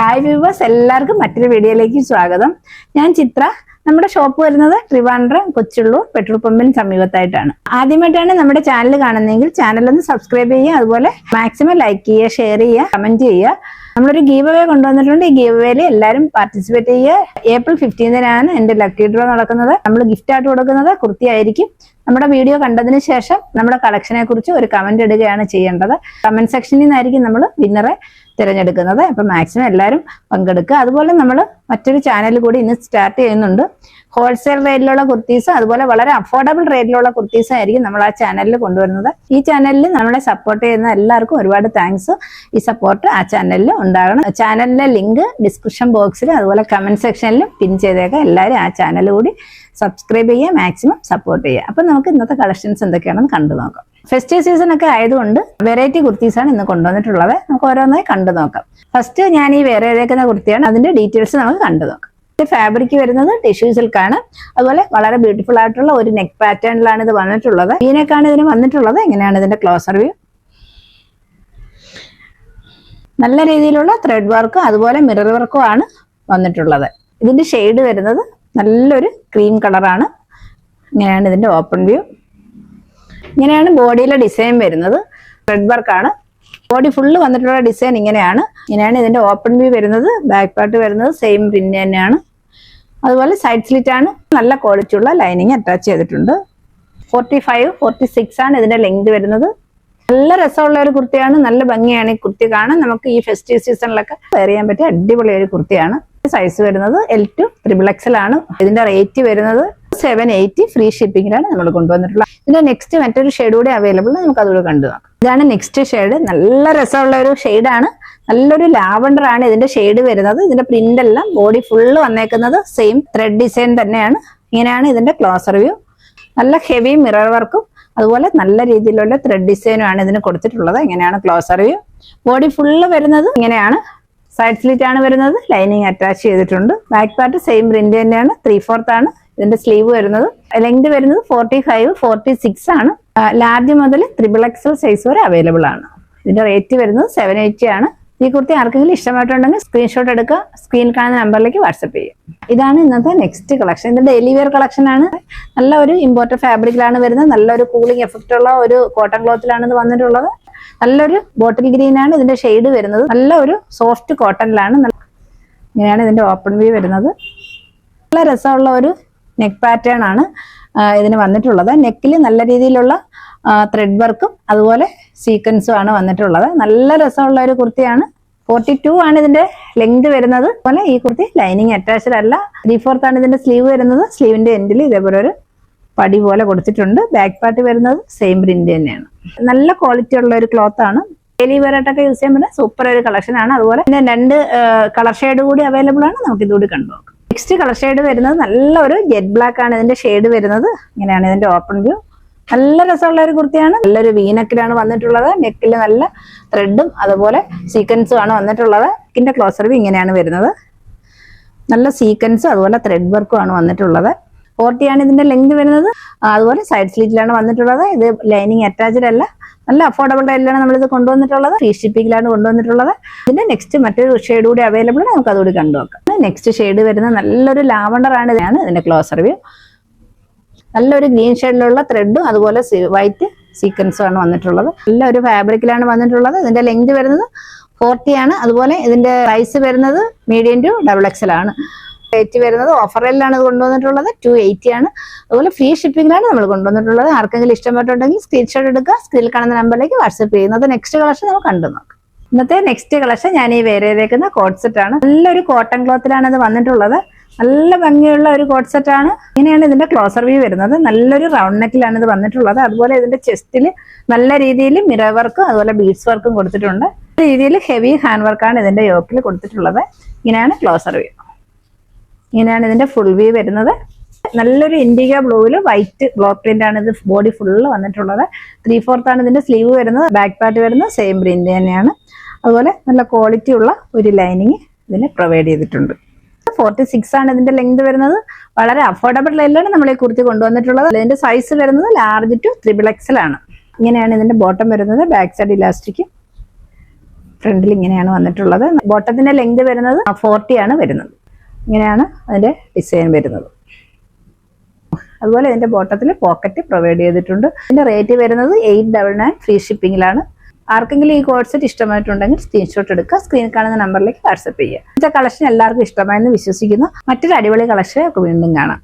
Hi viewers, എല്ലാവർക്കും മറ്റൊരു വീഡിയോയിലേക്ക് സ്വാഗതം. ഞാൻ ചിത്ര. നമ്മുടെ ഷോപ്പ് വരുന്നത് ട്രിവാൻഡ്രം കൊച്ചുള്ളൂർ പെട്രോൾ പമ്പിന് സമീപത്തായിട്ടാണ്. ആദ്യമായിട്ടാണ് നമ്മുടെ ചാനൽ കാണുന്നതെങ്കിൽ ചാനൽ ഒന്ന് സബ്സ്ക്രൈബ് ചെയ്യുക, അതുപോലെ മാക്സിമം ലൈക്ക് ചെയ്യുക, ഷെയർ ചെയ്യുക, കമന്റ് ചെയ്യുക. നമ്മളൊരു ഗീവ് അവേ കൊണ്ടുവന്നിട്ടുണ്ട്. ഈ ഗീവ് അവേയിൽ എല്ലാവരും പാർട്ടിസിപ്പേറ്റ് ചെയ്യുക. ഏപ്രിൽ 15-നാണ് എന്റെ ലക്കി ഡ്രോ നടക്കുന്നത്. നമ്മൾ ഗിഫ്റ്റ് ആയിട്ട് കൊടുക്കുന്നത് കുർത്തി ആയിരിക്കും. നമ്മുടെ വീഡിയോ കണ്ടതിന് ശേഷം നമ്മുടെ കളക്ഷനെ കുറിച്ച് ഒരു കമന്റ് ഇടുകയാണ് ചെയ്യേണ്ടത്. കമന്റ് സെക്ഷനിൽ നിന്നായിരിക്കും നമ്മൾ വിന്നറെ തിരഞ്ഞെടുക്കുന്നത്. അപ്പൊ മാക്സിമം എല്ലാവരും പങ്കെടുക്കുക. അതുപോലെ നമ്മൾ മറ്റൊരു ചാനൽ കൂടി ഇന്ന് സ്റ്റാർട്ട് ചെയ്യുന്നുണ്ട്. ഹോൾസെയിൽ റേറ്റിലുള്ള കുർത്തീസ്, അതുപോലെ വളരെ അഫോർഡബിൾ റേറ്റിലുള്ള കുർത്തീസ് ആയിരിക്കും നമ്മൾ ആ ചാനലിൽ കൊണ്ടുവരുന്നത്. ഈ ചാനലിൽ നമ്മളെ സപ്പോർട്ട് ചെയ്യുന്ന എല്ലാവർക്കും ഒരുപാട് താങ്ക്സ്. ഈ സപ്പോർട്ട് ആ ചാനലിൽ ഉണ്ടാകണം. ചാനലിലെ ലിങ്ക് ഡിസ്ക്രിപ്ഷൻ ബോക്സിൽ അതുപോലെ കമന്റ് സെക്ഷനിലും പിൻ ചെയ്തേക്കാം. എല്ലാവരും ആ ചാനൽ കൂടി സബ്സ്ക്രൈബ് ചെയ്യുക, മാക്സിമം സപ്പോർട്ട് ചെയ്യുക. അപ്പൊ നമുക്ക് ഇന്നത്തെ കളക്ഷൻസ് എന്തൊക്കെയാണെന്ന് കണ്ടു നോക്കാം. ഫെസ്റ്റീവ് സീസൺ ഒക്കെ ആയതുകൊണ്ട് വെറൈറ്റി കുർത്തീസാണ് ഇന്ന് കൊണ്ടുവന്നിട്ടുള്ളത്. നമുക്ക് ഓരോന്നായി കണ്ടു നോക്കാം. ഫസ്റ്റ് ഞാൻ ഈ വേറെ ഏതേക്കുന്ന കുർത്തിയാണ്, അതിന്റെ ഡീറ്റെയിൽസ് നമുക്ക് കണ്ടു നോക്കാം. ഫാബ്രിക് വരുന്നത് ടിഷ്യൂ സിൽക്കാണ്. അതുപോലെ വളരെ ബ്യൂട്ടിഫുൾ ആയിട്ടുള്ള ഒരു നെക്ക് പാറ്റേണിലാണ് ഇത് വന്നിട്ടുള്ളത്. ഈ നെക്കാണ് ഇതിന് വന്നിട്ടുള്ളത്. എങ്ങനെയാണ് ഇതിന്റെ ക്ലോസർ വ്യൂ? നല്ല രീതിയിലുള്ള ത്രെഡ് വർക്കും അതുപോലെ മിറർ വർക്കും ആണ് വന്നിട്ടുള്ളത്. ഇതിന്റെ ഷെയ്ഡ് വരുന്നത് നല്ലൊരു ക്രീം കളറാണ്. ഇങ്ങനെയാണ് ഇതിന്റെ ഓപ്പൺ വ്യൂ. ഇങ്ങനെയാണ് ബോഡിയിലെ ഡിസൈൻ വരുന്നത്. ത്രെഡ് വർക്കാണ്. ബോഡി ഫുള്ള് വന്നിട്ടുള്ള ഡിസൈൻ ഇങ്ങനെയാണ്. ഇതിന്റെ ഓപ്പൺ വ്യൂ വരുന്നത്. ബാക്ക് പാർട്ട് വരുന്നത് സെയിം പ്രിന്റ് തന്നെയാണ്. അതുപോലെ സൈഡ് സ്ലിറ്റ് ആണ്. നല്ല ക്വാളിറ്റി ഉള്ള ലൈനിങ് അറ്റാച്ച് ചെയ്തിട്ടുണ്ട്. 45-46 ആണ് ഇതിന്റെ ലെങ്ത് വരുന്നത്. നല്ല രസമുള്ള ഒരു കുർത്തിയാണ്. നല്ല ഭംഗിയാണ് ഈ കുർത്തി കാണാൻ. നമുക്ക് ഈ ഫെസ്റ്റീവ് സീസണിലൊക്കെ വെയർ ചെയ്യാൻ പറ്റിയ അടിപൊളി ഒരു കുർത്തിയാണ്. സൈസ് വരുന്നത് L2 XXL ആണ്. ഇതിന്റെ റേറ്റ് വരുന്നത് 780 ഫ്രീ ഷിപ്പിംഗിലാണ് നമ്മൾ കൊണ്ടുവന്നിട്ടുള്ളത്. ഇതിന്റെ നെക്സ്റ്റ് മറ്റൊരു ഷെയ്ഡ് കൂടി അവൈലബിൾ. നമുക്ക് അതുകൂടെ കണ്ടു നോക്കാം. ഇതാണ് നെക്സ്റ്റ് ഷെയ്ഡ്. നല്ല രസമുള്ള ഒരു ഷെയ്ഡാണ്. നല്ലൊരു ലാവണ്ടർ ആണ് ഇതിന്റെ ഷെയ്ഡ് വരുന്നത്. ഇതിന്റെ പ്രിന്റ് എല്ലാം ബോഡി ഫുള്ള് വന്നേക്കുന്നത് സെയിം ത്രെഡ് ഡിസൈൻ തന്നെയാണ്. ഇങ്ങനെയാണ് ഇതിന്റെ ക്ലോസർ വ്യൂ. നല്ല ഹെവി മിറർ വർക്കും അതുപോലെ നല്ല രീതിയിലുള്ള ത്രെഡ് ഡിസൈനും ആണ് ഇതിന് കൊടുത്തിട്ടുള്ളത്. ഇങ്ങനെയാണ് ക്ലോസർ വ്യൂ. ബോഡി ഫുള്ള് വരുന്നത് ഇങ്ങനെയാണ്. സൈഡ് സ്ലിറ്റ് ആണ് വരുന്നത്. ലൈനിങ് അറ്റാച്ച് ചെയ്തിട്ടുണ്ട്. ബാക്ക് പാർട്ട് സെയിം പ്രിന്റ് തന്നെയാണ്. 3/4 ആണ് ഇതിന്റെ സ്ലീവ് വരുന്നത്. ലെങ്ത് വരുന്നത് 45-46 ആണ്. ലാർജ് മുതൽ XXL സൈസ് വരെ അവൈലബിൾ ആണ്. ഇതിന്റെ റേറ്റ് വരുന്നത് 780 ആണ്. ഈ കുർത്തി ആർക്കെങ്കിലും ഇഷ്ടമായിട്ടുണ്ടെങ്കിൽ സ്ക്രീൻഷോട്ട് എടുക്കുക. സ്ക്രീൻ കാണുന്ന നമ്പറിലേക്ക് വാട്സപ്പ് ചെയ്യുക. ഇതാണ് ഇന്നത്തെ നെക്സ്റ്റ് കളക്ഷൻ. ഇത് ഡെയിലി വെയർ കളക്ഷൻ ആണ്. നല്ല ഒരു ഇമ്പോർട്ടഡ് ഫാബ്രിക്കിലാണ് വരുന്നത്. നല്ലൊരു കൂളിംഗ് എഫക്റ്റ് ഉള്ള ഒരു കോട്ടൺ ക്ലോത്തിലാണ് ഇത് വന്നിട്ടുള്ളത്. നല്ലൊരു ബോട്ടിൽ ഗ്രീൻ ആണ് ഇതിന്റെ ഷെയ്ഡ് വരുന്നത്. നല്ല ഒരു സോഫ്റ്റ് കോട്ടണിലാണ്. ഇങ്ങനെയാണ് ഇതിന്റെ ഓപ്പൺ വ്യൂ വരുന്നത്. നല്ല രസമുള്ള ഒരു നെക്ക് പാറ്റേൺ ആണ് ഇതിന് വന്നിട്ടുള്ളത്. നെക്കിൽ നല്ല രീതിയിലുള്ള ത്രെഡ് വർക്കും അതുപോലെ സീക്വൻസും ആണ് വന്നിട്ടുള്ളത്. നല്ല രസമുള്ള ഒരു കുർത്തിയാണ്. 42 ആണ് ഇതിന്റെ ലെങ്ത് വരുന്നത്. അതുപോലെ ഈ കുർത്തി ലൈനിങ് അറ്റാച്ച്ഡ് അല്ല. 3/4 ആണ് ഇതിന്റെ സ്ലീവ് വരുന്നത്. സ്ലീവിന്റെ എൻഡിൽ ഇതേപോലെ ഒരു പടി പോലെ കൊടുത്തിട്ടുണ്ട്. ബാക്ക് പാർട്ട് വരുന്നത് സെയിം പ്രിന്റ് തന്നെയാണ്. നല്ല ക്വാളിറ്റി ഉള്ള ഒരു ക്ലോത്ത് ആണ്. ഡെയിലി വെയർ ആയിട്ടൊക്കെ യൂസ് ചെയ്യാൻ പറ്റുന്ന സൂപ്പർ ഒരു കളക്ഷൻ ആണ്. അതുപോലെ പിന്നെ 2 കളർ ഷെയ്ഡ് കൂടി അവൈലബിൾ ആണ്. നമുക്ക് ഇതുകൂടി കണ്ടു നോക്കാം. നെക്സ്റ്റ് കളർ ഷെയ്ഡ് വരുന്നത് നല്ലൊരു ജെറ്റ് ബ്ലാക്ക് ആണ് ഇതിന്റെ ഷെയ്ഡ് വരുന്നത്. ഇങ്ങനെയാണ് ഇതിന്റെ ഓപ്പൺ വ്യൂ. നല്ല രസമുള്ള ഒരു കുർത്തിയാണ്. നല്ലൊരു വീനെക്കിലാണ് വന്നിട്ടുള്ളത്. നെക്കിൽ നല്ല ത്രെഡും അതുപോലെ സീക്വൻസും ആണ് വന്നിട്ടുള്ളത്. ഇതിന്റെ ക്ലോസർ വ്യൂ ഇങ്ങനെയാണ് വരുന്നത്. നല്ല സീക്വൻസും അതുപോലെ ത്രെഡ് വർക്കും ആണ് വന്നിട്ടുള്ളത്. 40 ആണ് ഇതിന്റെ ലെങ്ത് വരുന്നത്. അതുപോലെ സൈഡ് സ്ലിറ്റിലാണ് വന്നിട്ടുള്ളത്. ഇത് ലൈനിങ് അറ്റാച്ച്ഡ് അല്ല. നല്ല അഫോർഡബിൾ റേറ്റിലാണ് നമ്മളിത് കൊണ്ടുവന്നിട്ടുള്ളത്. ഫ്രീ ഷിപ്പിംഗിലാണ് കൊണ്ടുവന്നിട്ടുള്ളത്. ഇതിന്റെ നെക്സ്റ്റ് മറ്റൊരു ഷെയ്ഡ് കൂടി അവൈലബിൾ ആണ്. നമുക്ക് അതുകൂടി കണ്ടു നോക്കാം. നെക്സ്റ്റ് ഷെയ്ഡ് വരുന്നത് നല്ലൊരു ലാവണ്ടർ ആണ്. ഇതാണ് ഇതിന്റെ ക്ലോസർ വ്യൂ. നല്ലൊരു ഗ്രീൻ ഷെയ്ഡിലുള്ള ത്രെഡും അതുപോലെ വൈറ്റ് സീക്വൻസും ആണ് വന്നിട്ടുള്ളത്. നല്ലൊരു ഫാബ്രിക്കിലാണ് വന്നിട്ടുള്ളത്. ഇതിന്റെ ലെങ്ത് വരുന്നത് 40 ആണ്. അതുപോലെ ഇതിന്റെ സൈസ് വരുന്നത് മീഡിയം ടു XXL ആണ്. റേറ്റ് വരുന്നത് ഓഫറിലാണ് ഇത് കൊണ്ടുവന്നിട്ടുള്ളത്. 280 ആണ്. അതുപോലെ ഫ്രീ ഷിപ്പിംഗിലാണ് നമ്മൾ കൊണ്ടുവന്നിട്ടുള്ളത്. ആർക്കെങ്കിലും ഇഷ്ടപ്പെട്ടുണ്ടെങ്കിൽ സ്ക്രീൻഷോട്ട് എടുക്കുക. സ്ക്രീനിൽ കാണുന്ന നമ്പറിലേക്ക് വാട്സപ്പ് ചെയ്യുന്നത്. നെക്സ്റ്റ് കളക്ഷൻ നമുക്ക് കണ്ടു നോക്കാം. ഇന്നത്തെ നെക്സ്റ്റ് കളക്ഷൻ ഞാൻ ഈ വേറെ ഏതേക്കുന്ന കോട്ട് സെറ്റ് ആണ്. നല്ലൊരു കോട്ടൺ ക്ലോത്തിലാണ് ഇത് വന്നിട്ടുള്ളത്. നല്ല ഭംഗിയുള്ള ഒരു കോട്ട് സെറ്റ് ആണ്. ഇങ്ങനെയാണ് ഇതിന്റെ ക്ലോസർ വ്യൂ വരുന്നത്. നല്ലൊരു റൗണ്ട് നെക്കിലാണ് ഇത് വന്നിട്ടുള്ളത്. അതുപോലെ ഇതിന്റെ ചെസ്റ്റിൽ നല്ല രീതിയിൽ മിറർ വർക്കും അതുപോലെ ബീഡ്സ് വർക്കും കൊടുത്തിട്ടുണ്ട്. രീതിയിൽ ഹെവി ഹാൻഡ് വർക്കാണ് ഇതിന്റെ യോക്കിൽ കൊടുത്തിട്ടുള്ളത്. ഇങ്ങനെയാണ് ക്ലോസർ വ്യൂ. ഇങ്ങനെയാണ് ഇതിന്റെ ഫുൾ വ്യൂ വരുന്നത്. നല്ലൊരു ഇൻഡിഗോ ബ്ലൂവിൽ വൈറ്റ് ബ്ലോക്ക് പ്രിന്റ് ആണ് ഇത് ബോഡി ഫുള്ള് വന്നിട്ടുള്ളത്. 3/4 ആണ് ഇതിന്റെ സ്ലീവ് വരുന്നത്. ബാക്ക് പാർട്ട് വരുന്നത് സെയിം പ്രിന്റ് തന്നെയാണ്. അതുപോലെ നല്ല ക്വാളിറ്റി ഉള്ള ഒരു ലൈനിങ് ഇതിന് പ്രൊവൈഡ് ചെയ്തിട്ടുണ്ട്. 46 ആണ് ഇതിന്റെ ലെങ്ത് വരുന്നത്. വളരെ അഫോർഡബിൾ റേറ്റിലാണ് നമ്മൾ ഈ കുർത്തി കൊണ്ടുവന്നിട്ടുള്ളത്. ഇതിന്റെ സൈസ് വരുന്നത് ലാർജ് ടു XXL ആണ്. ഇങ്ങനെയാണ് ഇതിന്റെ ബോട്ടം വരുന്നത്. ബാക്ക് സൈഡ് ഇലാസ്റ്റിക്, ഫ്രണ്ടിൽ ഇങ്ങനെയാണ് വന്നിട്ടുള്ളത്. ബോട്ടത്തിന്റെ ലെങ്ത് വരുന്നത് 40 ആണ് വരുന്നത്. ഇങ്ങനെയാണ് അതിന്റെ ഡിസൈൻ വരുന്നത്. അതുപോലെ ഇതിന്റെ ബോട്ടത്തിൽ പോക്കറ്റ് പ്രൊവൈഡ് ചെയ്തിട്ടുണ്ട്. ഇതിന്റെ റേറ്റ് വരുന്നത് 899 ഫ്രീ ഷിപ്പിംഗിലാണ്. ആർക്കെങ്കിലും ഈ കോഡ് സെറ്റ് ഇഷ്ടമായിട്ടുണ്ടെങ്കിൽ സ്ക്രീൻഷോട്ട് എടുക്കുക, സ്ക്രീനിൽ കാണുന്ന നമ്പറിലേക്ക് വാട്സപ്പ് ചെയ്യുക. ഇന്നത്തെ കളക്ഷൻ എല്ലാവർക്കും ഇഷ്ടമായെന്ന് വിശ്വസിക്കുന്നു. മറ്റൊരു അടിപൊളി കളക്ഷൻ വീണ്ടും കാണാം.